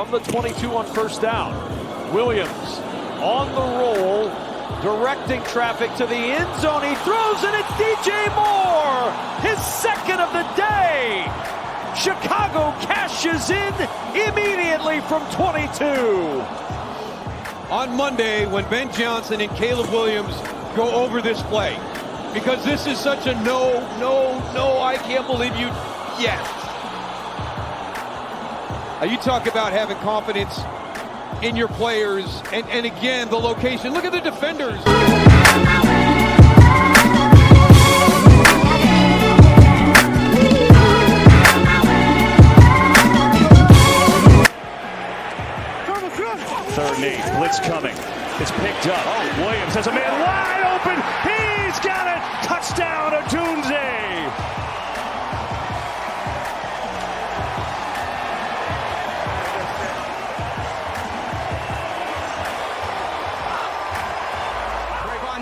from the 22 on first down. Williams on the roll, directing traffic to the end zone. He throws and it's DJ Moore, his second of the day. Chicago cashes in immediately from 22. On Monday, when Ben Johnson and Caleb Williams go over this play, because this is such a no, I can't believe you, yes. You talk about having confidence in your players, and again, the location. Look at the defenders. Third and 8, blitz coming. It's picked up. Oh, Williams has a man wide open. He's got it. Touchdown, Odunze.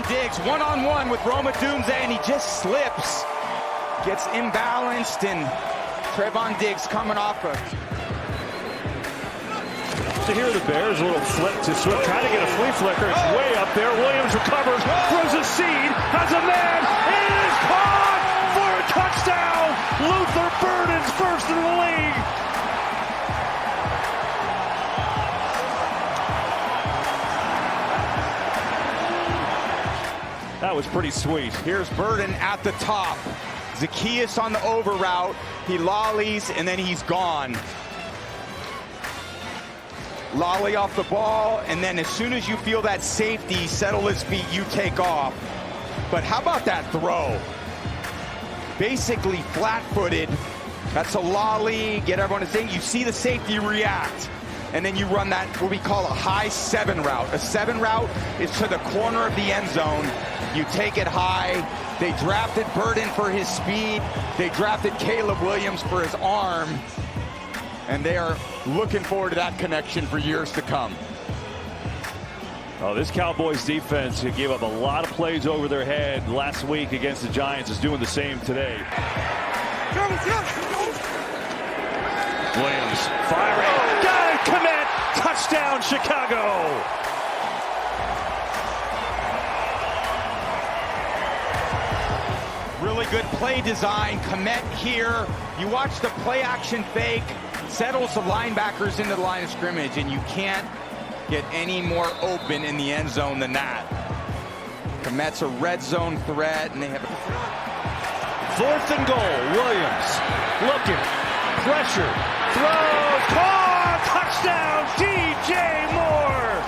Diggs one-on-one with Odunze, and he just slips, gets imbalanced, and Trevon Diggs coming off a... So here are the Bears, a little flick to Swift, trying to get a flea flicker. It's way up there. Williams recovers, throws a seed, has a man, it is caught for a touchdown. Luther Burden's first in the league. That was pretty sweet. Here's Burden at the top. Zacchaeus on the over route. He lollies, and then he's gone. Lolly off the ball, and then as soon as you feel that safety settle his feet, you take off. But how about that throw? Basically flat-footed. That's a lolly. Get everyone to think. You see the safety react. And then you run that, what we call a high 7 route. A 7 route is to the corner of the end zone. You take it high. They drafted Burden for his speed. They drafted Caleb Williams for his arm. And they are looking forward to that connection for years to come. Oh, this Cowboys defense, who gave up a lot of plays over their head last week against the Giants, is doing the same today. Williams firing. Got it, Kmet. Touchdown, Chicago. Really good play design. Kmet here. You watch the play action fake. Settles the linebackers into the line of scrimmage, and you can't get any more open in the end zone than that. Kmet's a red zone threat, and they have a... 4th and goal. Williams looking, pressure, throws, caught, touchdown, DJ Moore.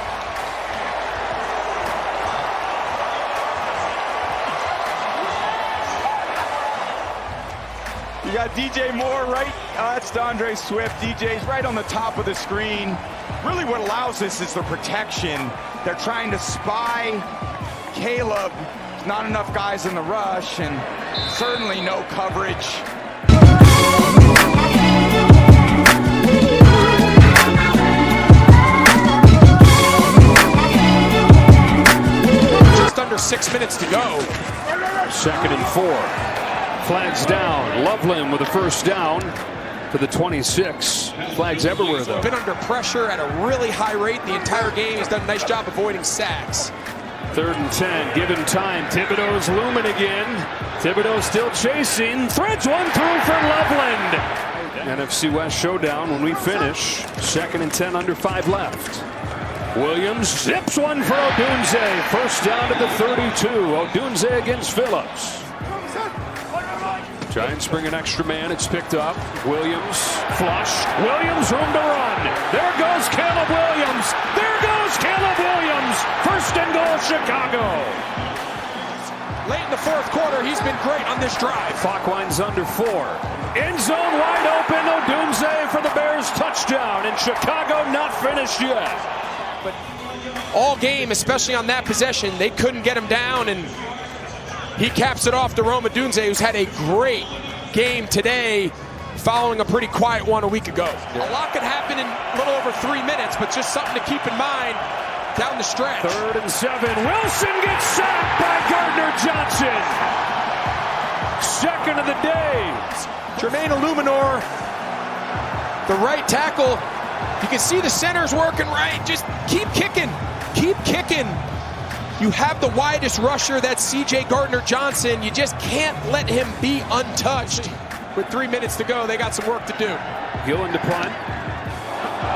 You got DJ Moore right, that's DeAndre Swift. DJ's right on the top of the screen. Really what allows this is the protection. They're trying to spy Caleb. Not enough guys in the rush, and certainly no coverage. Just under 6 minutes to go. 2nd and 4. Flags down. Loveland with a first down for the 26. Flags everywhere, though. Been under pressure at a really high rate the entire game. He's done a nice job avoiding sacks. 3rd and 10. Given time. Thibodeau's looming again. Thibodeau still chasing. Threads one through for Loveland. NFC West showdown when we finish. 2nd and 10, under 5 left. Williams zips one for Odunze. First down to the 32. Odunze against Phillips. Giants bring an extra man. It's picked up. Williams flushed. Williams room to run. There goes Caleb Williams. There goes Caleb Williams. 1st and goal, Chicago. Late in the 4th quarter, he's been great on this drive. Clock winds under 4. End zone wide open. Odunze for the Bears touchdown. And Chicago not finished yet. But all game, especially on that possession, they couldn't get him down, and he caps it off to Odunze, who's had a great game today following a pretty quiet one a week ago. A lot could happen in a little over 3 minutes, but just something to keep in mind down the stretch. 3rd and 7. Wilson gets sacked by Gardner Johnson. 2nd of the day. Tremaine Illuminor, the right tackle, You can see the center's working right. Just keep kicking. Keep kicking. You have the widest rusher, that's C.J. Gardner-Johnson. You just can't let him be untouched. With 3 minutes to go, they got some work to do. Gillen to punt.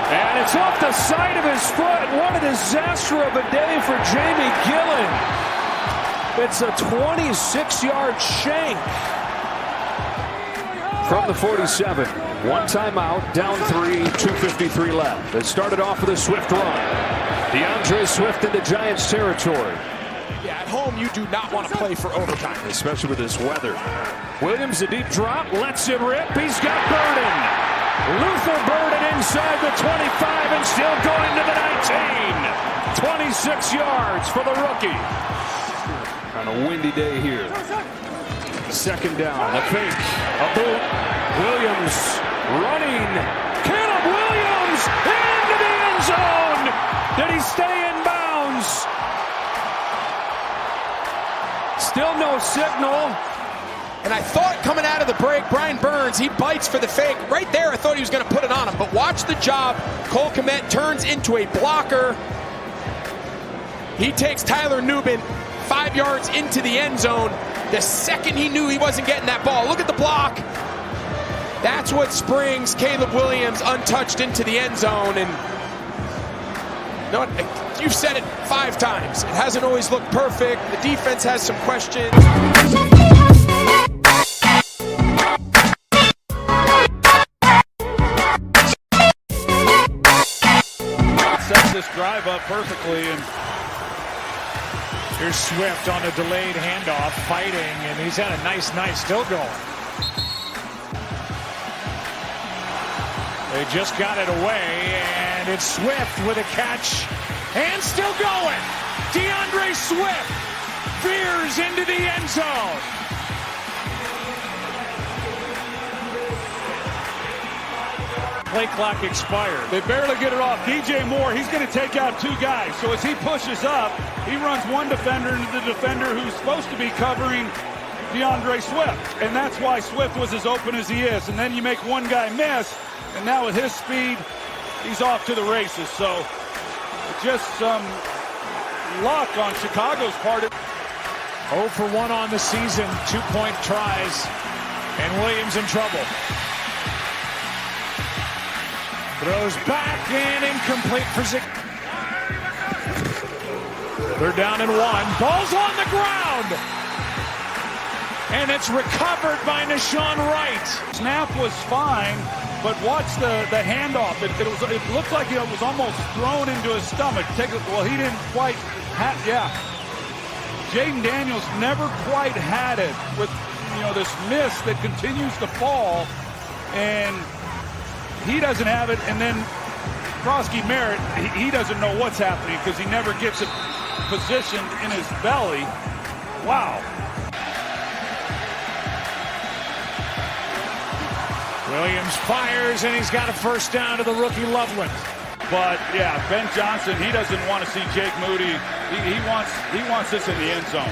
And it's off the side of his foot. What a disaster of a day for Jamie Gillen. It's a 26-yard shank. From the 47. One timeout, down 3, 2:53 left. They started off with a swift run. DeAndre Swift into Giants territory. Yeah, at home, you do not want to play for overtime. Especially with this weather. Williams, a deep drop, lets it rip. He's got Burden. Luther Burden inside the 25 and still going to the 19. 26 yards for the rookie. On a windy day here. Second down, a fake, a boot. Williams running. Caleb Williams into the end zone. Did he stay in bounds? Still no signal. And I thought coming out of the break, Brian Burns, he bites for the fake. Right there, I thought he was going to put it on him. But watch the job. Cole Kmet turns into a blocker. He takes Tyler Nubin 5 yards into the end zone. The second he knew he wasn't getting that ball. Look at the block. That's what springs Caleb Williams untouched into the end zone. And you know what? You've said it 5 times. It hasn't always looked perfect. The defense has some questions. Sets this drive up perfectly, and here's Swift on a delayed handoff, fighting, and he's had a nice night still going. They just got it away, and it's Swift with a catch, and still going. DeAndre Swift veers into the end zone. Play clock expired. They barely get it off. DJ Moore, he's going to take out 2 guys. So as he pushes up, he runs one defender into the defender who's supposed to be covering DeAndre Swift. And that's why Swift was as open as he is. And then you make one guy miss, and now with his speed, he's off to the races. So just some luck on Chicago's part. 0 for 1 on the season, 2-point tries, and Williams in trouble. Throws back and incomplete for Zick. They're down and 1. Ball's on the ground. And it's recovered by Nashawn Wright. Snap was fine, but watch the handoff. It looked like it was almost thrown into his stomach. Well, he didn't quite have, Jaden Daniels never quite had it with, this miss that continues to fall. And he doesn't have it, and then Krosky Merritt, he doesn't know what's happening because he never gets it positioned in his belly. Wow. Williams fires, and he's got a first down to the rookie Loveland. But yeah, Ben Johnson, he doesn't want to see Jake Moody. He wants this in the end zone.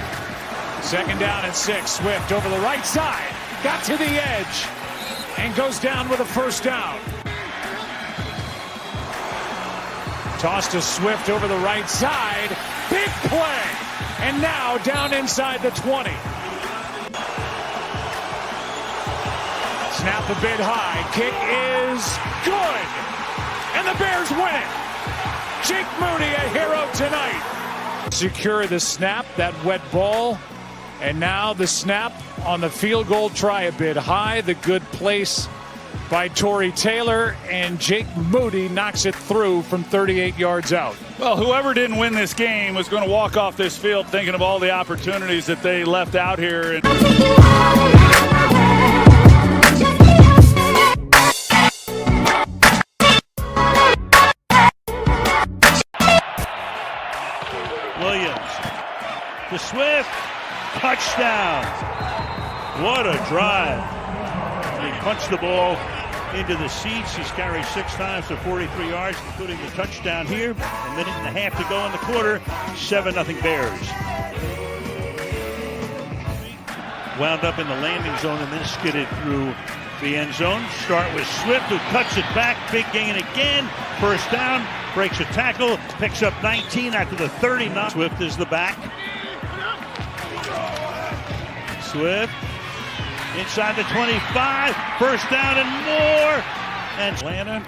Second down and 6. Swift over the right side, got to the edge, and goes down with a first down. Toss to Swift over the right side. Big play. And now down inside the 20. Snap a bit high. Kick is good. And the Bears win it. Jake Moody a hero tonight. Secure the snap, that wet ball. And now the snap on the field goal try a bit high. The good place by Torrey Taylor, and Jake Moody knocks it through from 38 yards out. Well, whoever didn't win this game was going to walk off this field thinking of all the opportunities that they left out here. Williams to Swift, touchdown. What a drive. He punched the ball into the seats. He's carried 6 times for 43 yards, including the touchdown here. A minute and a half to go in the quarter. 7-0 Bears. Wound up in the landing zone and then skidded through the end zone. Start with Swift, who cuts it back. Big gain again. First down. Breaks a tackle. Picks up 19 after the 39. Swift is the back. Swift inside the 25. First down and more. And Atlanta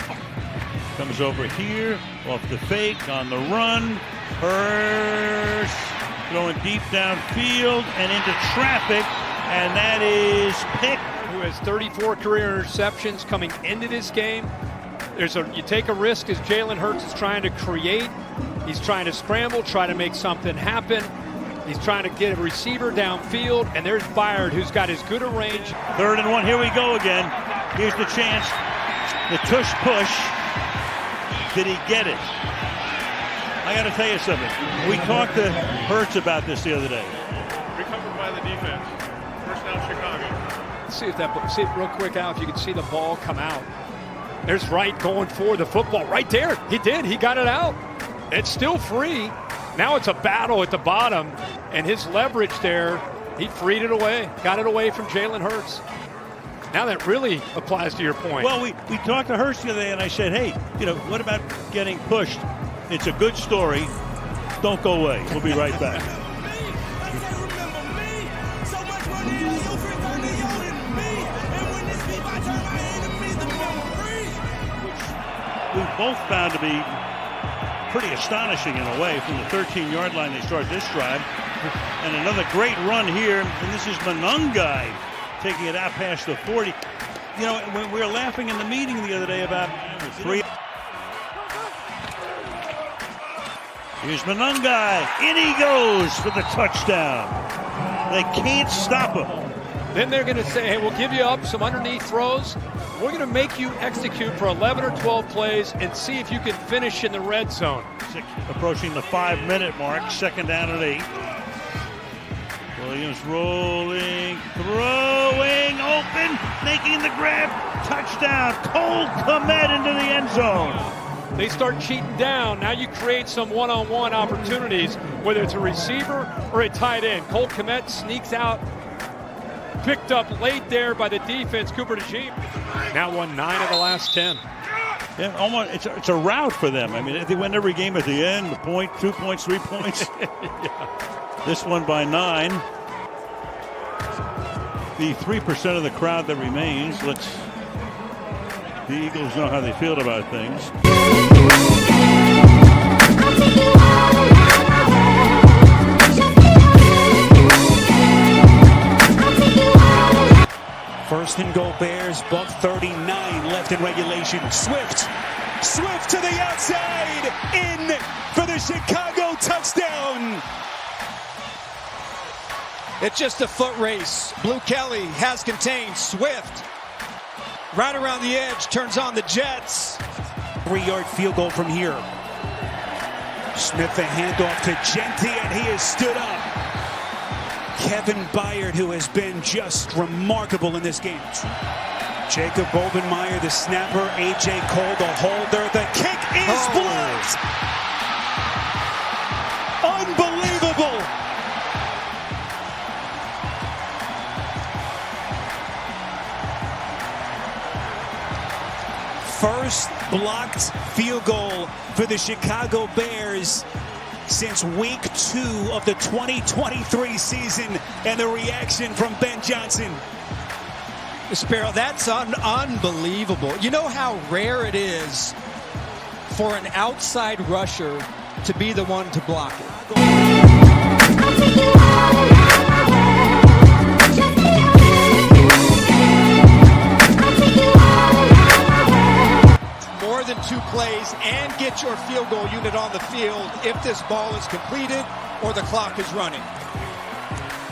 comes over here. Off the fake. On the run. Hurst throwing deep downfield and into traffic. And that is picked. Who has 34 career interceptions coming into this game. You take a risk as Jalen Hurts is trying to create. He's trying to scramble, try to make something happen. He's trying to get a receiver downfield, and there's Byard, who's got as good a range. 3rd and 1, here we go again. Here's the chance. The tush push. Did he get it? I got to tell you something. We talked to Hurts about this the other day. Recovered by the defense. First down, Chicago. See it real quick, Al, if you can see the ball come out. There's Wright going for the football right there. He did. He got it out. It's still free. Now it's a battle at the bottom, and his leverage there, he freed it away, got it away from Jalen Hurts. Now that really applies to your point. Well, we talked to Hurst the other day, and I said, hey, what about getting pushed? It's a good story. Don't go away. We'll be right back. We both found to be pretty astonishing in a way. From the 13-yard line, they start this drive. And another great run here. And this is Monangai taking it out past the 40. When we were laughing in the meeting the other day about 3. Here's Monangai. In he goes for the touchdown. They can't stop him. Then they're going to say, hey, we'll give you up some underneath throws. We're going to make you execute for 11 or 12 plays and see if you can finish in the red zone. Approaching the 5-minute mark, 2nd down and 8. Williams rolling, throwing, open, making the grab, touchdown. Kmet into the end zone. They start cheating down. Now you create some one-on-one opportunities, whether it's a receiver or a tight end. Kmet sneaks out. Picked up late there by the defense. Cooper DeJean now won 9 of the last 10. Yeah, almost. It's a rout for them. I mean, they win every game at the end. A point, 2 points, 3 points. Yeah. This one by 9. The 3% of the crowd that remains. The Eagles know how they feel about things. First and goal Bears, buck 39 left in regulation. Swift to the outside, in for the Chicago touchdown. It's just a foot race. Blue Kelly has contained Swift. Right around the edge, turns on the Jets. 3-yard field goal from here. Smith the handoff to Genty, and he is stood up. Kevin Byard, who has been just remarkable in this game. Jacob Bobenmeyer, the snapper. A.J. Cole, the holder. The kick is blocked. Unbelievable. First blocked field goal for the Chicago Bears since week 2 of the 2023 season, and the reaction from Ben Johnson. Sparrow, that's unbelievable. You know how rare it is for an outside rusher to be the one to block it. More than 2 plays and get your field goal unit on the field if this ball is completed or the clock is running.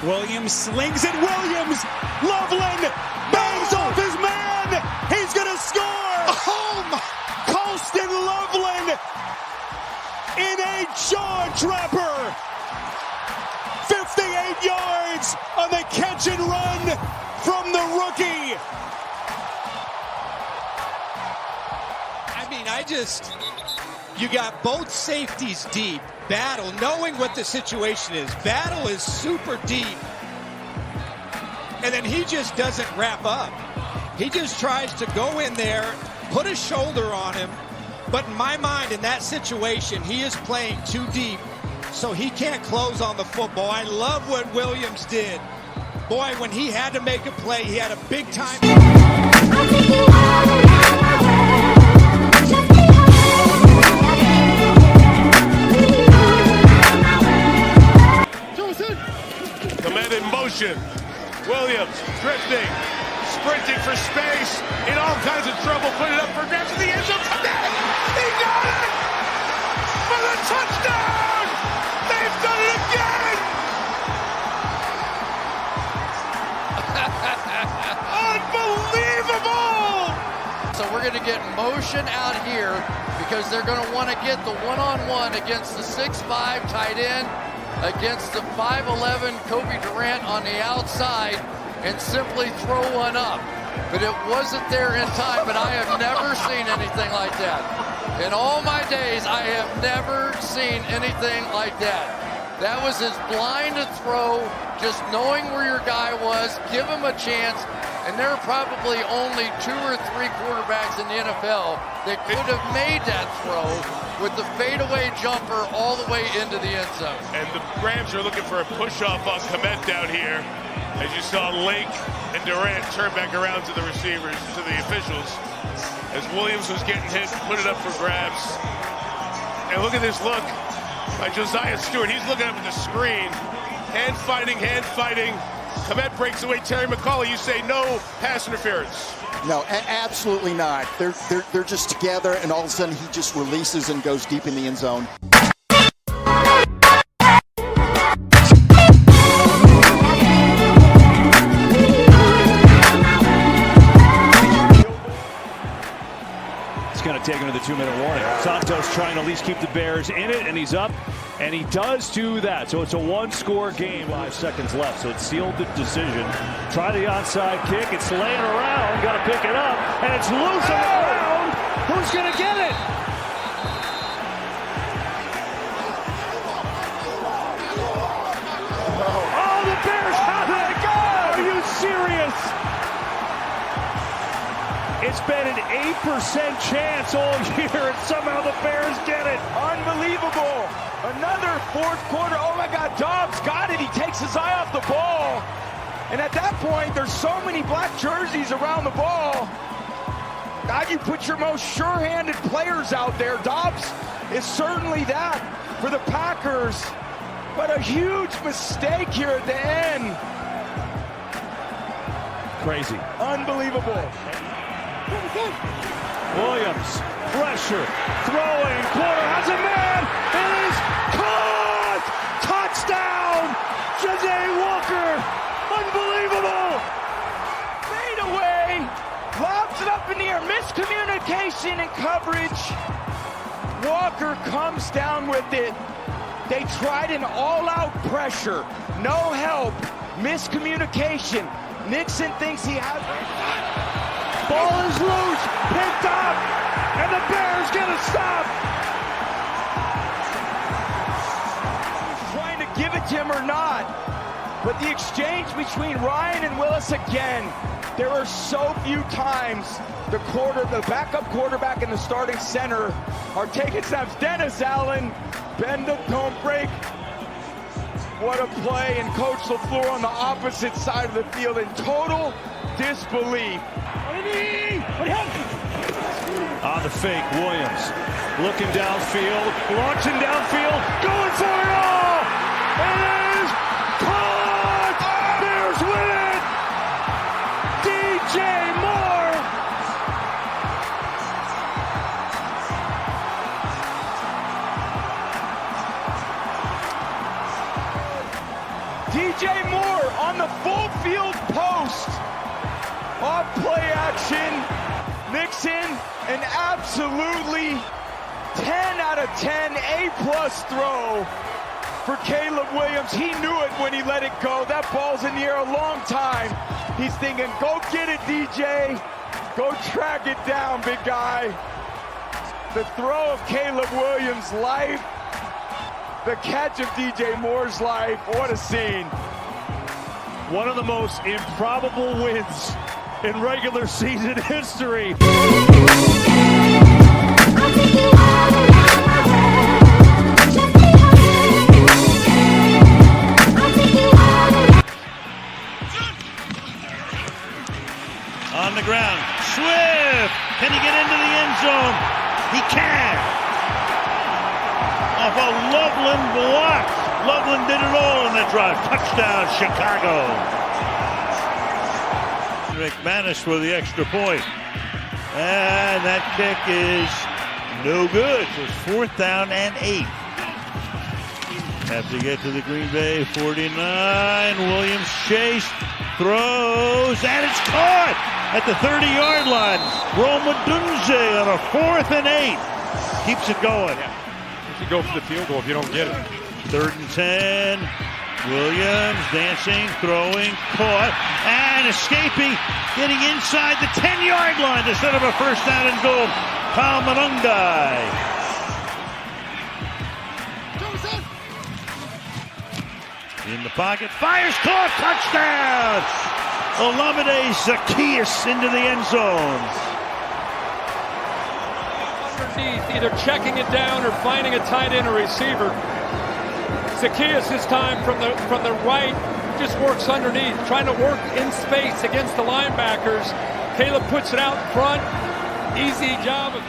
Williams slings it. Williams, Loveland bangs off his man. He's going to score. Oh my! Colston Loveland in a jaw dropper. 58 yards on the catch and run from the rookie. You got both safeties deep. Battle, knowing what the situation is. Battle is super deep. And then he just doesn't wrap up. He just tries to go in there, put a shoulder on him. But in my mind, in that situation, he is playing too deep, so he can't close on the football. I love what Williams did. Boy, when he had to make a play, he had a big time. Kmet in motion. Williams drifting, sprinting for space, in all kinds of trouble, put it up for grabs in the end zone. Kmet! He got it! For the touchdown! They've done it again! Unbelievable! So we're going to get motion out here because they're going to want to get the one-on-one against the 6'5" tight end, against the 5'11" Kobe Durant on the outside, and simply throw one up. But it wasn't there in time, but I have never seen anything like that. In all my days, I have never seen anything like that. That was as blind a throw, just knowing where your guy was, give him a chance, and there are probably only 2 or 3 quarterbacks in the NFL that could have made that throw with the fadeaway jumper all the way into the end zone. And the Rams are looking for a push-off on Kmet down here. As you saw Lake and Durant turn back around to the receivers, to the officials. As Williams was getting hit, put it up for grabs. And look at this look by Josiah Stewart. He's looking up at the screen. Hand fighting, hand fighting. Kmet breaks away. Terry McCauley, you say no pass interference. No, absolutely not. They're just together, and all of a sudden he just releases and goes deep in the end zone. It's going to take him to the 2-minute warning. Santos trying to at least keep the Bears in it, and he's up, and he does do that. So it's a 1-score game. 5 seconds left, so it's sealed the decision. Try the onside kick. It's laying around. Got to pick it up, and it's loose on the ground. Who's going to get it? Oh, the Bears have it! Are you serious? It's been an 8% chance all year, and somehow the Bears get it. Unbelievable. Another fourth quarter. Oh my God, Dobbs got it. He takes his eye off the ball. And at that point, there's so many black jerseys around the ball. Now you put your most sure-handed players out there. Dobbs is certainly that for the Packers. But a huge mistake here at the end. Crazy. Unbelievable. Williams, pressure, throwing, corner has a man, it is caught! Touchdown! Jose Walker, unbelievable! Fade away, lobs it up in the air, miscommunication and coverage. Walker comes down with it. They tried an all-out pressure, no help, miscommunication. Nixon thinks he has it. Ball is loose, picked up, and the Bears get a stop. Trying to give it to him or not, but the exchange between Ryan and Willis again. There are so few times the backup quarterback and the starting center are taking snaps. Dennis Allen, bend the don't break. What a play, and Coach LaFleur on the opposite side of the field in total disbelief. On the fake, Williams looking downfield, launching downfield, going for it all! It is caught! Bears win it! DJ Moore! DJ Moore on the full field post. Off play action. Nixon, an absolutely 10 out of 10 A-plus throw for Caleb Williams. He knew it when he let it go. That ball's in the air a long time. He's thinking, go get it, DJ. Go track it down, big guy. The throw of Caleb Williams' life. The catch of DJ Moore's life. What a scene. One of the most improbable wins in regular season history. On the ground, Swift, can he get into the end zone? He can. Off a Loveland block. Loveland did it all in that drive. Touchdown, Chicago. McManus for the extra point. And that kick is no good. So it's 4th down and 8. Have to get to the Green Bay 49. Williams chased, throws, and it's caught at the 30-yard line. Odunze on a 4th and 8. Keeps it going. You should go for the field goal if you don't get it. 3rd and 10. Williams dancing, throwing, caught, and escaping, getting inside the 10-yard line to set up a 1st down and goal. Monangai. In the pocket, fires, caught, touchdown! Olamide Zacchaeus into the end zone. Underneath, either checking it down or finding a tight end or receiver. Zacchaeus this time from the right just works underneath, trying to work in space against the linebackers. Caleb puts it out in front. Easy job of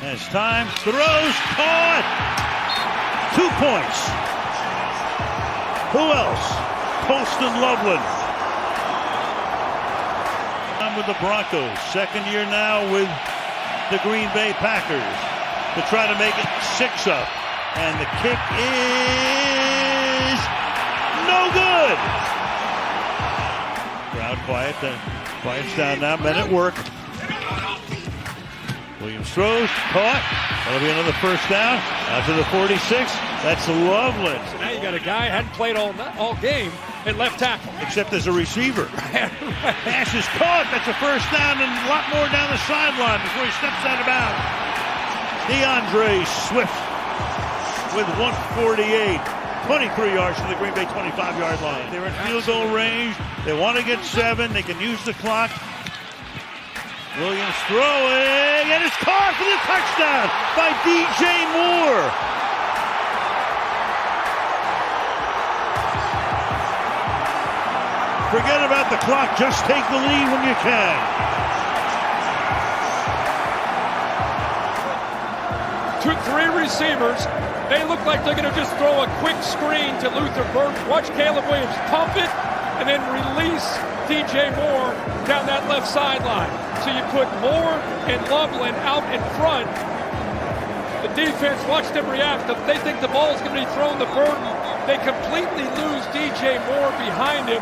Has time, throws, caught! 2 points. Who else? Colston Loveland. I'm with the Broncos. 2nd year now with the Green Bay Packers to try to make it 6 up. And the kick is no good. Crowd quiet. Quiets down now. Men at work. Williams throws, caught. That'll be another 1st down. Out to the 46. That's Loveland. So now you got a guy who hadn't played all game at left tackle. Except as a receiver. Pass is caught. That's a 1st down and a lot more down the sideline before he steps out of bounds. DeAndre Swift with 148. 23 yards to the Green Bay 25-yard line. They're in field goal range. They want to get 7. They can use the clock. Williams throwing, and it's caught for the touchdown by DJ Moore. Forget about the clock, just take the lead when you can. Took 3 receivers. They look like they're going to just throw a quick screen to Luther Burke. Watch Caleb Williams pump it and then release DJ Moore down that left sideline. So you put Moore and Loveland out in front. The defense, watch them react. If they think the ball is going to be thrown to Burton, they completely lose DJ Moore behind him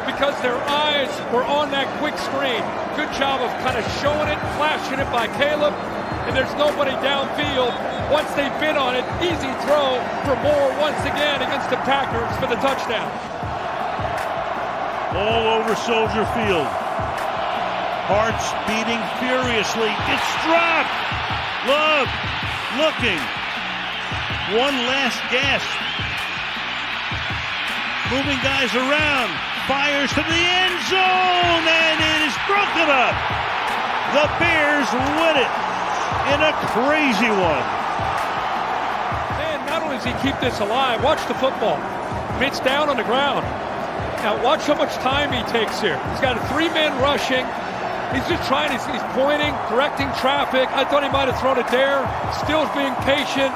because their eyes were on that quick screen. Good job of kind of showing it, flashing it by Caleb, and there's nobody downfield. Once they bid on it, easy throw for Moore once again against the Packers for the touchdown. All over Soldier Field. Hearts beating furiously. It's dropped. Love looking. One last gasp. Moving guys around. Fires to the end zone, and it is broken up. The Bears win it in a crazy one. Man, not only does he keep this alive, watch the football. It's down on the ground. Now watch how much time he takes here. He's got 3 men rushing. He's just trying, he's pointing, directing traffic. I thought he might have thrown it there. Still being patient.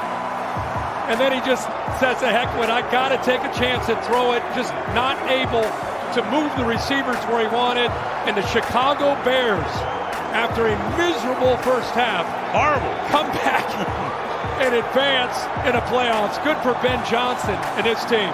And then he just says, the heck with it, I got to take a chance and throw it. Just not able to move the receivers where he wanted. And the Chicago Bears, after a miserable first half, horrible, come back and advance in the playoffs. Good for Ben Johnson and his team.